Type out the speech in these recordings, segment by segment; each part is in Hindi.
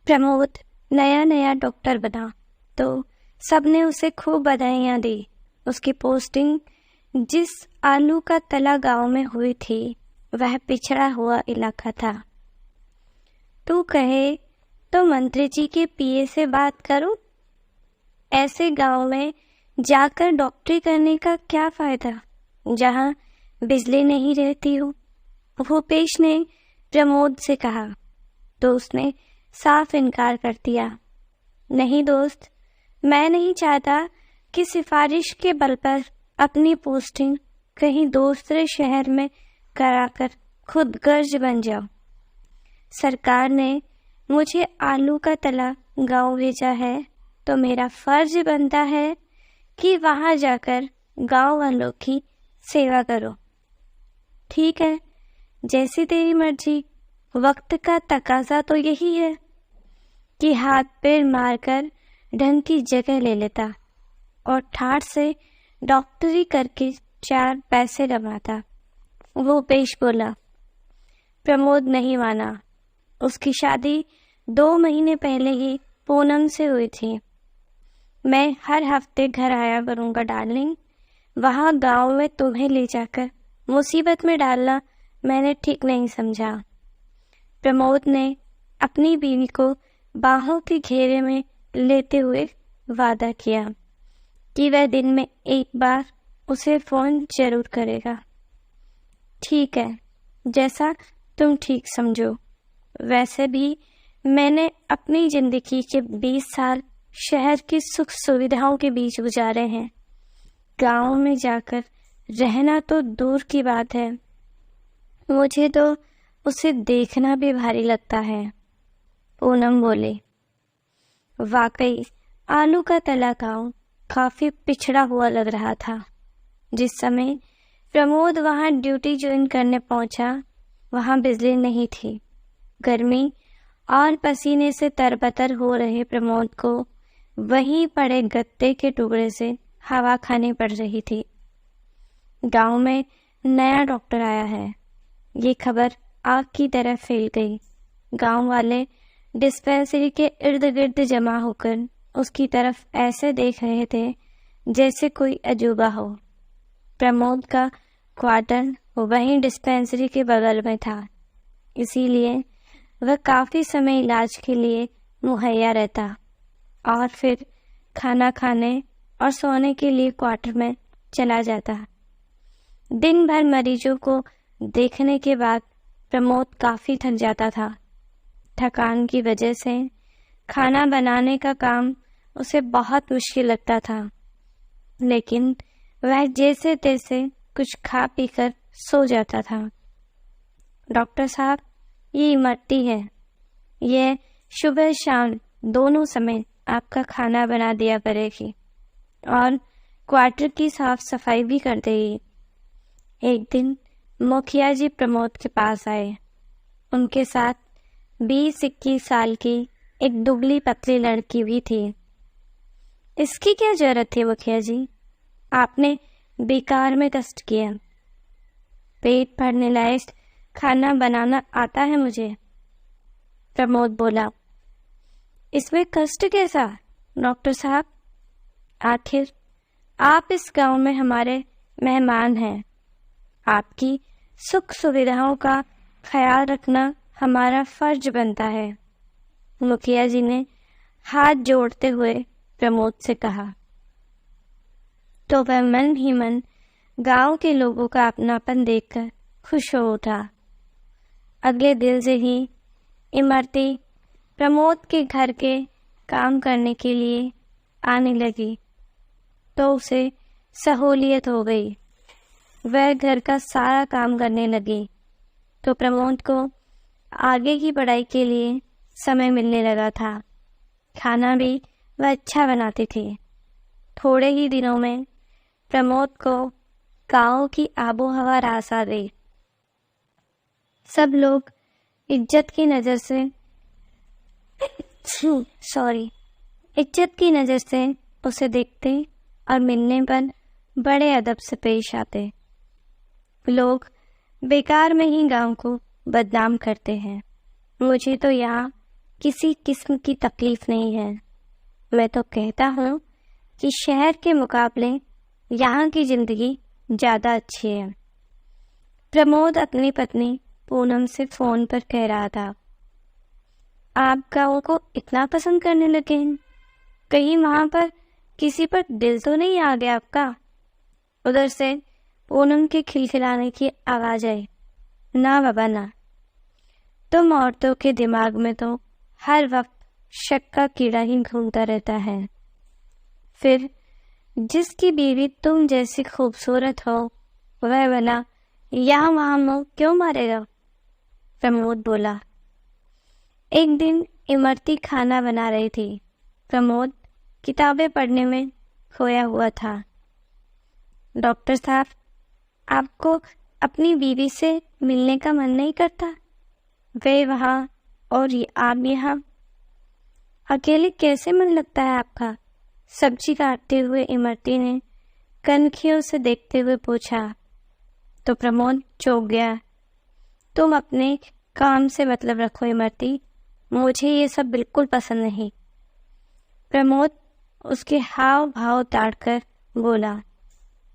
प्रमोद नया नया डॉक्टर बना तो सबने उसे खूब बधाइयाँ दी। उसकी पोस्टिंग जिस आलू का तला गांव में हुई थी वह पिछड़ा हुआ इलाका था। तू कहे तो मंत्री जी के पीए से बात करूं? ऐसे गांव में जाकर डॉक्टरी करने का क्या फायदा जहां बिजली नहीं रहती हो? भूपेश ने प्रमोद से कहा तो उसने साफ इनकार कर दिया। नहीं दोस्त, मैं नहीं चाहता कि सिफारिश के बल पर अपनी पोस्टिंग कहीं दूसरे शहर में कराकर खुद गर्ज बन जाऊं। सरकार ने मुझे आलू का तला गांव भेजा है तो मेरा फर्ज बनता है कि वहां जाकर गांव वालों की सेवा करो। ठीक है, जैसी तेरी मर्जी। वक्त का तकाजा तो यही है कि हाथ पैर मारकर ढंग की जगह ले लेता और ठाठ से डॉक्टरी करके 4 पैसे कमाता। वो पेश बोला। प्रमोद नहीं माना। उसकी शादी 2 महीने पहले ही पूनम से हुई थी। मैं हर हफ्ते घर आया करूँगा डार्लिंग। वहाँ गांव में तुम्हें ले जाकर मुसीबत में डालना मैंने ठीक नहीं समझा। प्रमोद ने अपनी बीवी को बाहों के घेरे में लेते हुए वादा किया कि वह दिन में एक बार उसे फोन जरूर करेगा। ठीक है, जैसा तुम ठीक समझो। वैसे भी मैंने अपनी जिंदगी के 20 साल शहर की सुख सुविधाओं के बीच गुजारे हैं। गांव में जाकर रहना तो दूर की बात है, मुझे तो उसे देखना भी भारी लगता है। पूनम बोले। वाकई आलू का तला गांव काफी पिछड़ा हुआ लग रहा था। जिस समय प्रमोद वहां ड्यूटी ज्वाइन करने पहुंचा वहां बिजली नहीं थी। गर्मी और पसीने से तरबतर हो रहे प्रमोद को वहीं पड़े गत्ते के टुकड़े से हवा खानी पड़ रही थी। गांव में नया डॉक्टर आया है, ये खबर आग की तरह फैल गई। गांव वाले डिस्पेंसरी के इर्द गिर्द जमा होकर उसकी तरफ ऐसे देख रहे थे जैसे कोई अजूबा हो। प्रमोद का क्वार्टर वहीं डिस्पेंसरी के बगल में था, इसीलिए वह काफी समय इलाज के लिए मुहैया रहता और फिर खाना खाने और सोने के लिए क्वार्टर में चला जाता। दिन भर मरीजों को देखने के बाद प्रमोद काफी थक जाता था। थकान की वजह से खाना बनाने का काम उसे बहुत मुश्किल लगता था, लेकिन वह जैसे तैसे कुछ खा पीकर सो जाता था। डॉक्टर साहब, ये इमरती है, यह सुबह शाम दोनों समय आपका खाना बना दिया करेगी और क्वार्टर की साफ सफाई भी कर देगी। एक दिन मुखिया जी प्रमोद के पास आए। उनके साथ 20-21 साल की एक दुबली पतली लड़की भी थी। इसकी क्या जरूरत थी मुखिया जी? आपने बेकार में कष्ट किया। पेट भरने लायक खाना बनाना आता है मुझे, प्रमोद बोला। इसमें कष्ट कैसा डॉक्टर साहब? आखिर आप इस गांव में हमारे मेहमान हैं। आपकी सुख सुविधाओं का ख्याल रखना हमारा फर्ज बनता है, मुखिया जी ने हाथ जोड़ते हुए प्रमोद से कहा। तो वह मन ही मन गांव के लोगों का अपनापन देखकर खुश हो उठा। अगले दिन से ही इमरती प्रमोद के घर के काम करने के लिए आने लगी तो उसे सहूलियत हो गई। वह घर का सारा काम करने लगी तो प्रमोद को आगे की पढ़ाई के लिए समय मिलने लगा था। खाना भी वह अच्छा बनाती थी। थोड़े ही दिनों में प्रमोद को गांव की आबो हवा रास आ गई। सब लोग इज्जत की नज़र से उसे देखते और मिलने पर बड़े अदब से पेश आते। लोग बेकार में ही गांव को बदनाम करते हैं। मुझे तो यहाँ किसी किस्म की तकलीफ नहीं है। मैं तो कहता हूँ कि शहर के मुकाबले यहाँ की ज़िंदगी ज़्यादा अच्छी है। प्रमोद अपनी पत्नी पूनम से फ़ोन पर कह रहा था। आप गाँव को इतना पसंद करने लगे हैं, कहीं वहाँ पर किसी पर दिल तो नहीं आ गया आपका? उधर से पूनम के खिलखिलाने की आवाज़ आई। ना बाबा ना, तुम औरतों के दिमाग में तो हर वक्त शक का कीड़ा ही घूमता रहता है। फिर जिसकी बीवी तुम जैसी खूबसूरत हो वह भला यहाँ वहाँ मुँह क्यों मारेगा? प्रमोद बोला। एक दिन इमरती खाना बना रही थी। प्रमोद किताबें पढ़ने में खोया हुआ था। डॉक्टर साहब, आपको अपनी बीवी से मिलने का मन नहीं करता? वे वहाँ और आप यहाँ, अकेले कैसे मन लगता है आपका? सब्जी काटते हुए इमरती ने कनखियों से देखते हुए पूछा। तो प्रमोद चौंक गया। तुम अपने काम से मतलब रखो इमरती, मुझे ये सब बिल्कुल पसंद नहीं। प्रमोद उसके हाव भाव ताड़कर बोला।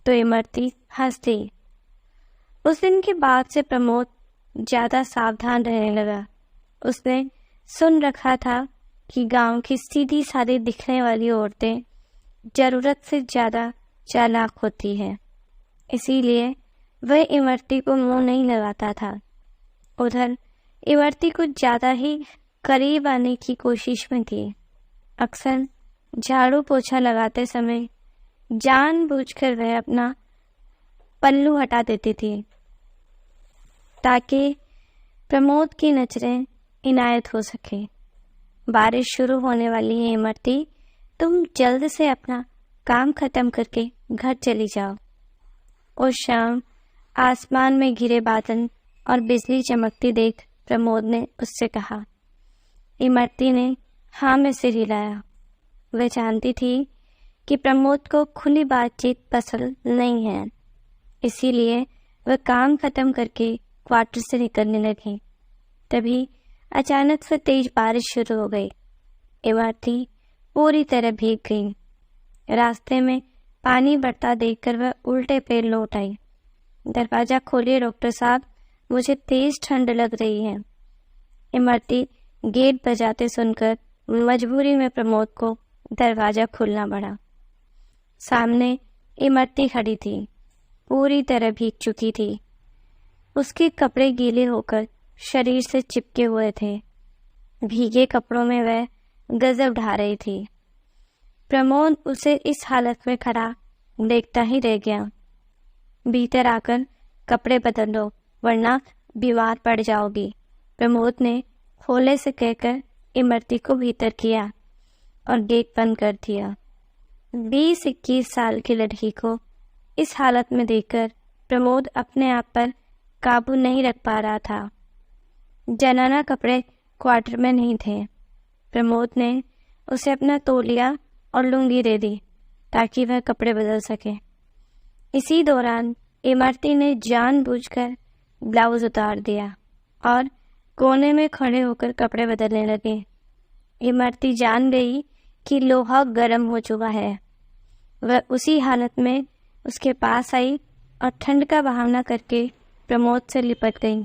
तो इमरती हंस दी। उस दिन के बाद से प्रमोद ज़्यादा सावधान रहने लगा। उसने सुन रखा था कि गांव की सीधी सादी दिखने वाली औरतें ज़रूरत से ज़्यादा चालाक होती हैं, इसीलिए वह इमरती को मुंह नहीं लगाता था। उधर इमरती कुछ ज़्यादा ही करीब आने की कोशिश में थी। अक्सर झाड़ू पोछा लगाते समय जानबूझकर वह अपना पल्लू हटा देती थी ताकि प्रमोद की नजरें इनायत हो सके। बारिश शुरू होने वाली है इमरती, तुम जल्द से अपना काम खत्म करके घर चली जाओ। उस शाम आसमान में घिरे बादल और बिजली चमकती देख प्रमोद ने उससे कहा। इमरती ने हाँ में सिर हिलाया। वह जानती थी कि प्रमोद को खुली बातचीत पसंद नहीं है, इसीलिए वह काम खत्म करके क्वार्टर से निकलने लगी। तभी अचानक से तेज बारिश शुरू हो गई। इमरती पूरी तरह भीग गई। रास्ते में पानी बढ़ता देखकर वह उल्टे पैर लौट आई। दरवाज़ा खोलिए डॉक्टर साहब, मुझे तेज ठंड लग रही है। इमरती गेट बजाते सुनकर मजबूरी में प्रमोद को दरवाज़ा खोलना पड़ा। सामने इमरती खड़ी थी, पूरी तरह भीग चुकी थी। उसके कपड़े गीले होकर शरीर से चिपके हुए थे। भीगे कपड़ों में वह गजब ढा रही थी। प्रमोद उसे इस हालत में खड़ा देखता ही रह गया। भीतर आकर कपड़े बदल लो वरना बीमार पड़ जाओगी, प्रमोद ने खोले से कहकर इमरती को भीतर किया और गेट बंद कर दिया। 20-21 साल की लड़की को इस हालत में देखकर प्रमोद अपने आप पर काबू नहीं रख पा रहा था। जनाना कपड़े क्वार्टर में नहीं थे। प्रमोद ने उसे अपना तौलिया और लुंगी दे दी ताकि वह कपड़े बदल सके। इसी दौरान इमरती ने जानबूझकर ब्लाउज उतार दिया और कोने में खड़े होकर कपड़े बदलने लगे। इमरती जान गई कि लोहा गर्म हो चुका है। वह उसी हालत में उसके पास आई और ठंड का बहाना करके प्रमोद से लिपट गई।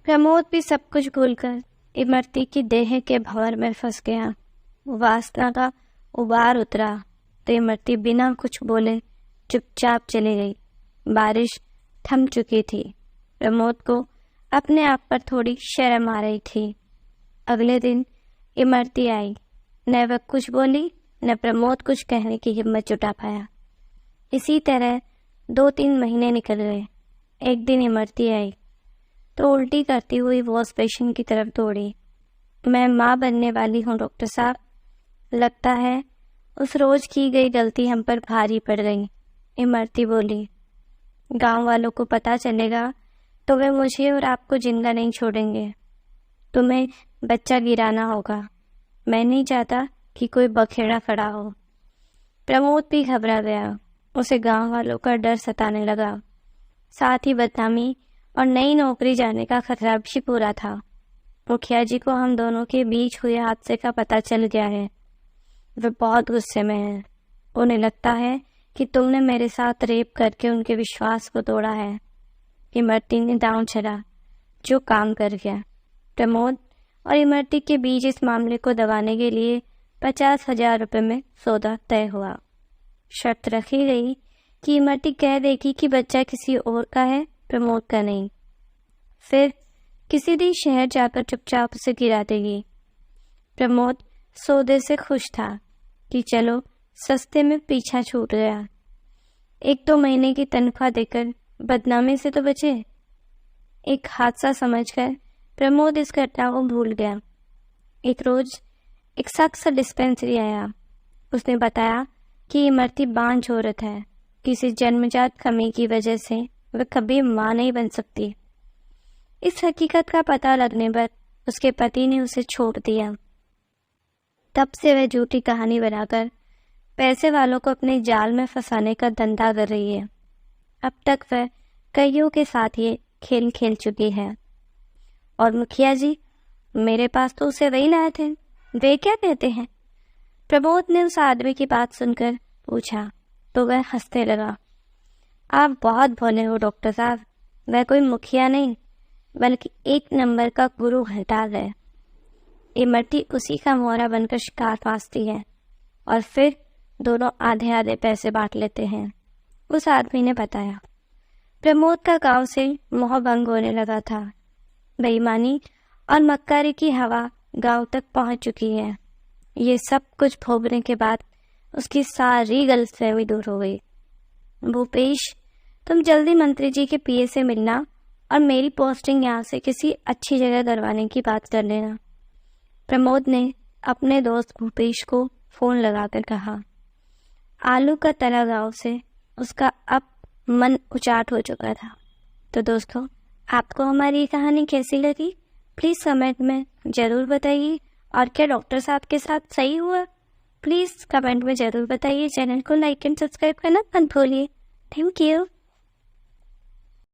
प्रमोद भी सब कुछ भूलकर इमरती की देह के भंवर में फंस गया। वासना का उबार उतरा तो इमरती बिना कुछ बोले चुपचाप चली गई। बारिश थम चुकी थी। प्रमोद को अपने आप पर थोड़ी शर्म आ रही थी। अगले दिन इमरती आई। न वह कुछ बोली न प्रमोद कुछ कहने की हिम्मत जुटा पाया। इसी तरह 2-3 महीने निकल गए। एक दिन इमरती आई तो उल्टी करती हुई वॉश बेसिन की तरफ दौड़ी। मैं माँ बनने वाली हूँ डॉक्टर साहब, लगता है उस रोज की गई गलती हम पर भारी पड़ गई, इमरती बोली। गांव वालों को पता चलेगा तो वे मुझे और आपको जिंदा नहीं छोड़ेंगे। तुम्हें बच्चा गिराना होगा। मैं नहीं चाहता कि कोई बखेड़ा खड़ा हो। प्रमोद भी घबरा गया। उसे गांव वालों का डर सताने लगा। साथ ही बदनामी और नई नौकरी जाने का खतरा भी पूरा था। मुखिया जी को हम दोनों के बीच हुए हादसे का पता चल गया है। वे बहुत गुस्से में हैं। उन्हें लगता है कि तुमने मेरे साथ रेप करके उनके विश्वास को तोड़ा है। इमरती ने दांव चला, जो काम कर गया। प्रमोद और इमरती के बीच इस मामले को दबाने के लिए 50,000 रुपये में सौदा तय हुआ। शर्त रखी गई कि इमरती कह देगी कि बच्चा किसी और का है, प्रमोद का नहीं। फिर किसी दिन शहर जाकर चुपचाप उसे गिरा देगी। प्रमोद सौदे से खुश था कि चलो सस्ते में पीछा छूट गया। 1-2 महीने की तनख्वाह देकर बदनामी से तो बचे। एक हादसा समझकर प्रमोद इस घटना को भूल गया। एक रोज एक शख्स डिस्पेंसरी आया। उसने बताया कि इमरती बांझ औरत है। किसी जन्मजात कमी की वजह से वह कभी मां नहीं बन सकती। इस हकीकत का पता लगने पर उसके पति ने उसे छोड़ दिया। तब से वह झूठी कहानी बनाकर पैसे वालों को अपने जाल में फंसाने का धंधा कर रही है। अब तक वह कईयों के साथ ये खेल खेल चुकी है। और मुखिया जी, मेरे पास तो उसे वही लाए थे, वे क्या कहते हैं? प्रमोद ने उस आदमी की बात सुनकर पूछा तो वह हंसने लगा। आप बहुत भोले हो डॉक्टर साहब। वह कोई मुखिया नहीं बल्कि 1 नंबर का गुरु हड़ताल है। इमरती उसी का मोहरा बनकर शिकार फांसती है और फिर दोनों आधे आधे पैसे बांट लेते हैं, उस आदमी ने बताया। प्रमोद का गांव से मोह भंग होने लगा था। बेईमानी और मक्कारी की हवा गांव तक पहुंच चुकी है। ये सब कुछ भोगने के बाद उसकी सारी गलतफहमी दूर हो गई। भूपेश, तुम जल्दी मंत्री जी के पीए से मिलना और मेरी पोस्टिंग यहाँ से किसी अच्छी जगह करवाने की बात कर लेना। प्रमोद ने अपने दोस्त भूपेश को फोन लगाकर कहा। आलू का तला गांव से उसका अब मन उचाट हो चुका था। तो दोस्तों, आपको हमारी ये कहानी कैसी लगी प्लीज़ कमेंट में ज़रूर बताइए। और क्या डॉक्टर साहब के साथ सही हुआ प्लीज़ कमेंट में ज़रूर बताइए। चैनल को लाइक एंड सब्सक्राइब करना मत भूलिए। Thank you.